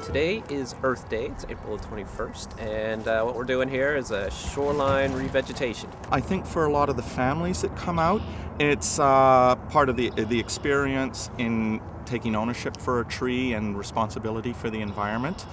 Today is Earth Day, it's April 21st, and what we're doing here is a shoreline revegetation. I think for a lot of the families that come out, it's part of the experience in taking ownership for a tree and responsibility for the environment.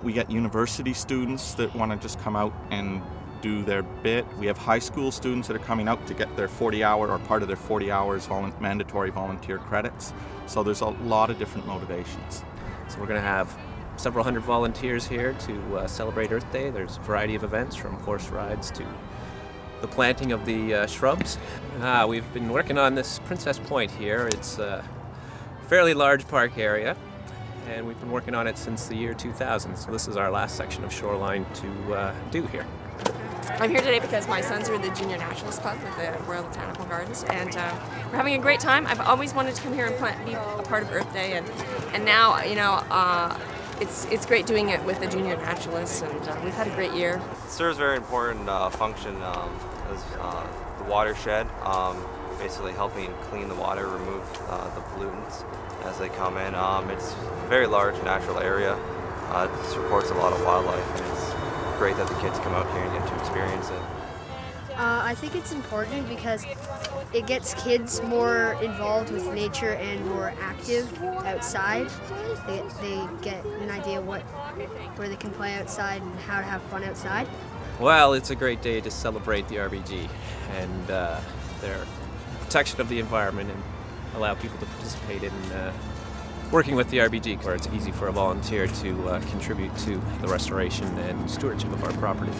We get university students that want to just come out and do their bit. We have high school students that are coming out to get their 40-hour or part of their 40 hours mandatory volunteer credits. So there's a lot of different motivations. So we're going to have several hundred volunteers here to celebrate Earth Day. There's a variety of events from horse rides to the planting of the shrubs. We've been working on this Princess Point here. It's a fairly large park area, and we've been working on it since the year 2000. So this is our last section of shoreline to do here. I'm here today because my sons are in the Junior Naturalist Club with the Royal Botanical Gardens, and we're having a great time. I've always wanted to come here and be a part of Earth Day, and now, you know, it's great doing it with the Junior Naturalists, and we've had a great year. It serves a very important function as the watershed, basically helping clean the water, remove the pollutants as they come in. It's a very large natural area. It supports a lot of wildlife, and it's great that the kids come out here and get to experience it. I think it's important because it gets kids more involved with nature and more active outside. They get an idea where they can play outside and how to have fun outside. Well, it's a great day to celebrate the RBG and their protection of the environment and allow people to participate in working with the RBG, where it's easy for a volunteer to contribute to the restoration and stewardship of our property.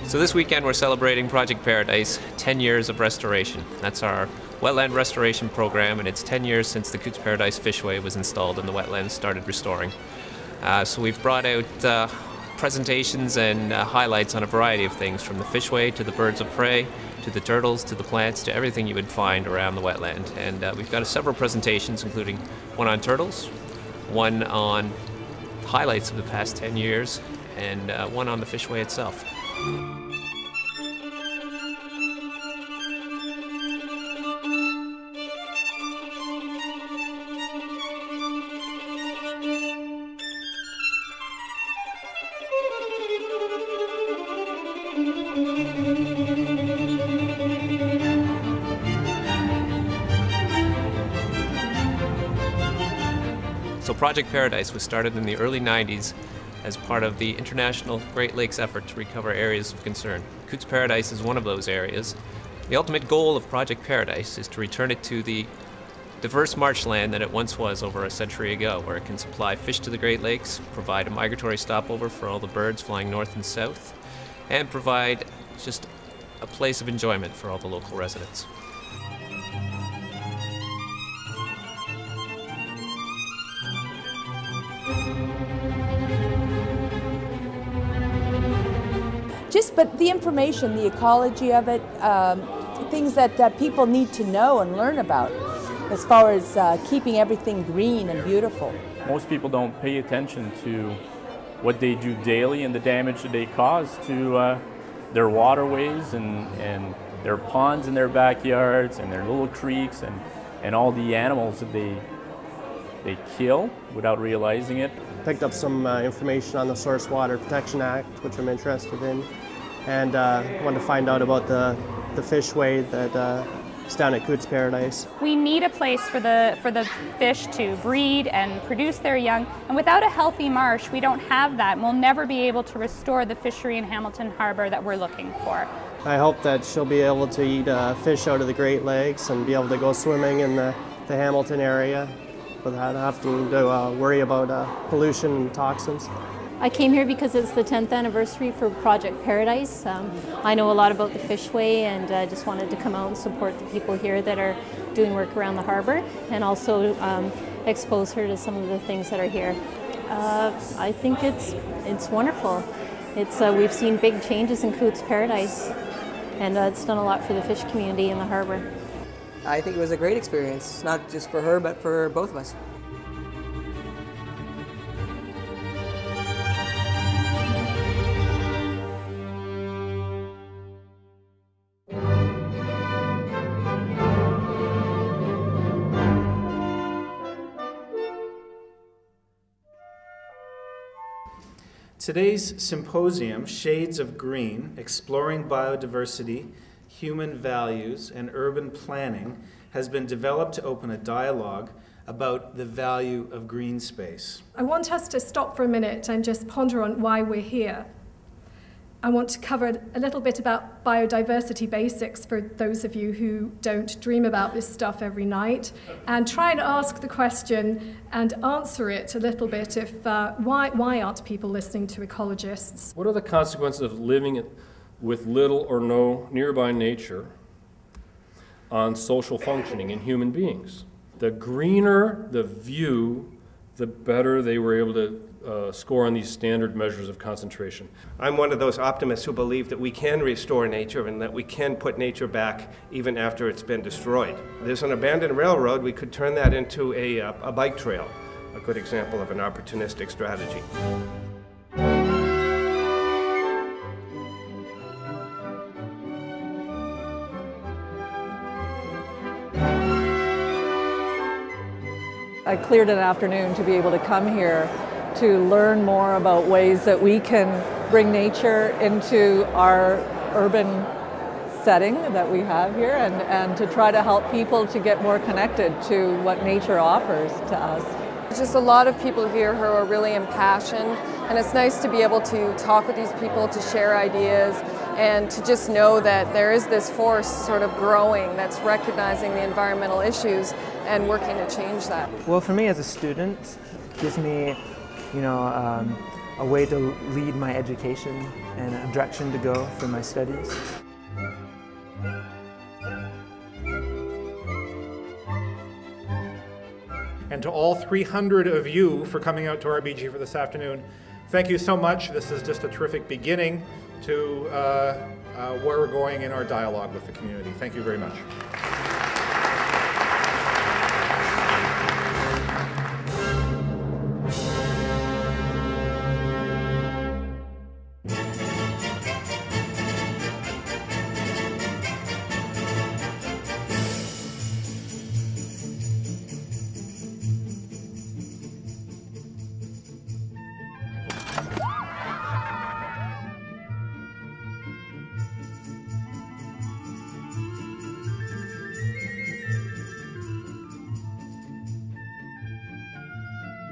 So this weekend we're celebrating Project Paradise, 10 years of restoration. That's our wetland restoration program, and it's 10 years since the Cootes Paradise Fishway was installed and the wetlands started restoring. So we've brought out presentations and highlights on a variety of things, from the fishway to the birds of prey, to the turtles, to the plants, to everything you would find around the wetland. And we've got several presentations, including one on turtles, one on highlights of the past 10 years, and one on the fishway itself. So Project Paradise was started in the early 90s as part of the international Great Lakes effort to recover areas of concern. Cootes Paradise is one of those areas. The ultimate goal of Project Paradise is to return it to the diverse marshland that it once was over a century ago, where it can supply fish to the Great Lakes, provide a migratory stopover for all the birds flying north and south, and provide just a place of enjoyment for all the local residents. But the information, the ecology of it, things that people need to know and learn about as far as keeping everything green and beautiful. Most people don't pay attention to what they do daily and the damage that they cause to their waterways and their ponds in their backyards and their little creeks and all the animals that they kill without realizing it. Picked up some information on the Source Water Protection Act, which I'm interested in, and wanted to find out about the fishway that's down at Cootes Paradise. We need a place for the fish to breed and produce their young, and without a healthy marsh, we don't have that, and we'll never be able to restore the fishery in Hamilton Harbour that we're looking for. I hope that she'll be able to eat fish out of the Great Lakes and be able to go swimming in the Hamilton area. without having to worry about pollution and toxins. I came here because it's the 10th anniversary for Project Paradise. I know a lot about the Fishway, and I just wanted to come out and support the people here that are doing work around the harbour, and also expose her to some of the things that are here. I think it's wonderful. We've seen big changes in Coots Paradise, and it's done a lot for the fish community in the harbour. I think it was a great experience, not just for her, but for both of us. Today's symposium, Shades of Green, Exploring Biodiversity, Human Values, and Urban Planning, has been developed to open a dialogue about the value of green space. I want us to stop for a minute and just ponder on why we're here. I want to cover a little bit about biodiversity basics for those of you who don't dream about this stuff every night, and try and ask the question and answer it a little bit if why aren't people listening to ecologists? What are the consequences of living with little or no nearby nature on social functioning in human beings? The greener the view, the better they were able to score on these standard measures of concentration. I'm one of those optimists who believe that we can restore nature and that we can put nature back even after it's been destroyed. There's an abandoned railroad. We could turn that into a bike trail, a good example of an opportunistic strategy. I cleared an afternoon to be able to come here to learn more about ways that we can bring nature into our urban setting that we have here, and to try to help people to get more connected to what nature offers to us. There's just a lot of people here who are really impassioned, and it's nice to be able to talk with these people, to share ideas, and to just know that there is this force sort of growing that's recognizing the environmental issues and working to change that. Well, for me as a student, it gives me a way to lead my education and a direction to go for my studies. And to all 300 of you for coming out to RBG for this afternoon, thank you so much. This is just a terrific beginning to where we're going in our dialogue with the community. Thank you very much.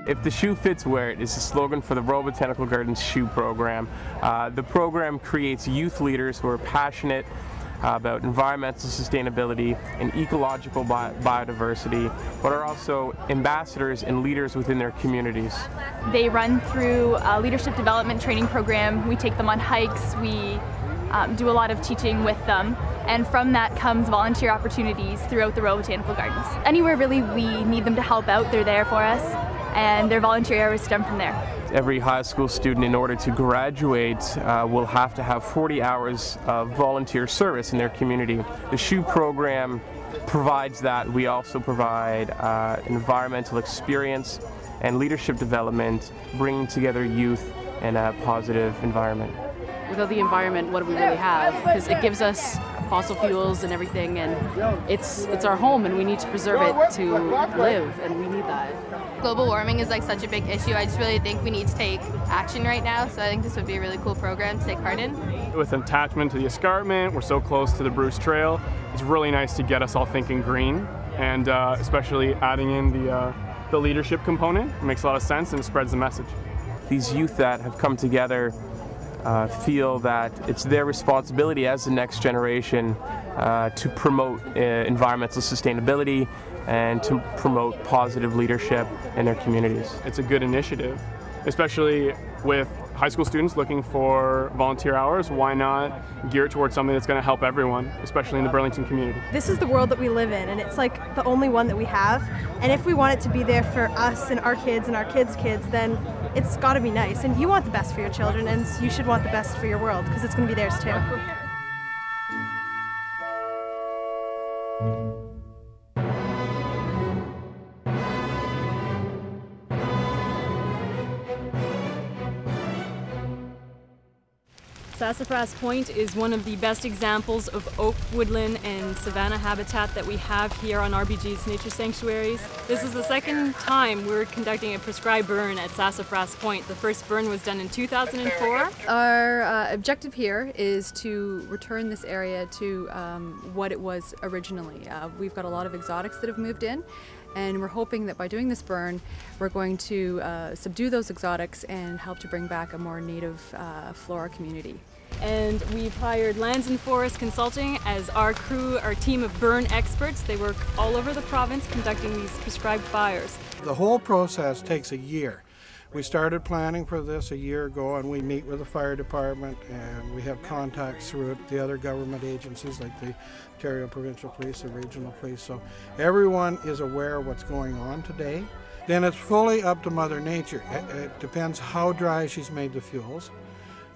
If the shoe fits, wear it is the slogan for the Royal Botanical Gardens shoe program. The program creates youth leaders who are passionate about environmental sustainability and ecological biodiversity, but are also ambassadors and leaders within their communities. They run through a leadership development training program. We take them on hikes. We do a lot of teaching with them. And from that comes volunteer opportunities throughout the Royal Botanical Gardens. Anywhere really we need them to help out, they're there for us, and their volunteer hours stem from there. Every high school student, in order to graduate, will have to have 40 hours of volunteer service in their community. The SHOE program provides that. We also provide environmental experience and leadership development, bringing together youth in a positive environment. Without the environment, what do we really have? Because it gives us fossil fuels and everything, and it's our home, and we need to preserve it to live, and we need that. Global warming is like such a big issue. I just really think we need to take action right now, so I think this would be a really cool program to take part in. With attachment to the escarpment, we're so close to the Bruce Trail. It's really nice to get us all thinking green, and especially adding in the leadership component. It makes a lot of sense and spreads the message. These youth that have come together feel that it's their responsibility as the next generation to promote environmental sustainability and to promote positive leadership in their communities. It's a good initiative, especially with high school students looking for volunteer hours. Why not gear it towards something that's going to help everyone, especially in the Burlington community? This is the world that we live in, and it's like the only one that we have. And if we want it to be there for us and our kids' kids, then it's got to be nice. And you want the best for your children, and you should want the best for your world, because it's going to be theirs too. Sassafras Point is one of the best examples of oak, woodland and savanna habitat that we have here on RBG's nature sanctuaries. This is the second time we're conducting a prescribed burn at Sassafras Point. The first burn was done in 2004. Our objective here is to return this area to what it was originally. We've got a lot of exotics that have moved in, and we're hoping that by doing this burn, we're going to subdue those exotics and help to bring back a more native flora community. And we've hired Lands and Forest Consulting as our crew, our team of burn experts. They work all over the province conducting these prescribed fires. The whole process takes a year. We started planning for this a year ago, and we meet with the fire department, and we have contacts through the other government agencies like the Ontario Provincial Police and Regional Police, so everyone is aware of what's going on today. Then it's fully up to Mother Nature. It depends how dry she's made the fuels,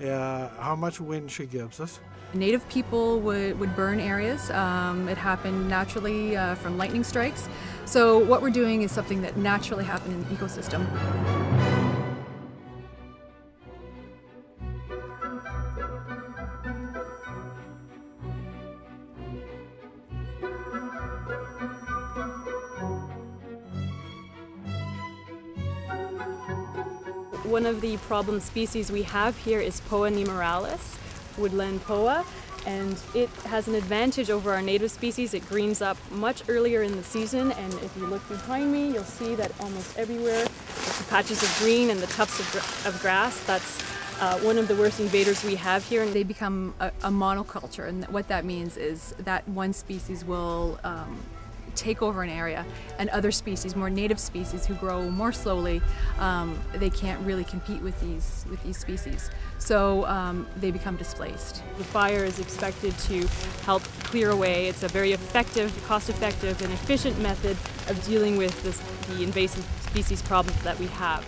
how much wind she gives us. Native people would burn areas. It happened naturally from lightning strikes. So what we're doing is something that naturally happened in the ecosystem. One of the problem species we have here is Poa nemoralis, woodland poa, and it has an advantage over our native species. It greens up much earlier in the season, and if you look behind me, you'll see that almost everywhere the patches of green and the tufts of grass. That's one of the worst invaders we have here. They become a monoculture, and what that means is that one species will take over an area, and other species, more native species who grow more slowly, they can't really compete with these species. So they become displaced. The fire is expected to help clear away. It's a very effective, cost-effective and efficient method of dealing with the invasive species problem that we have.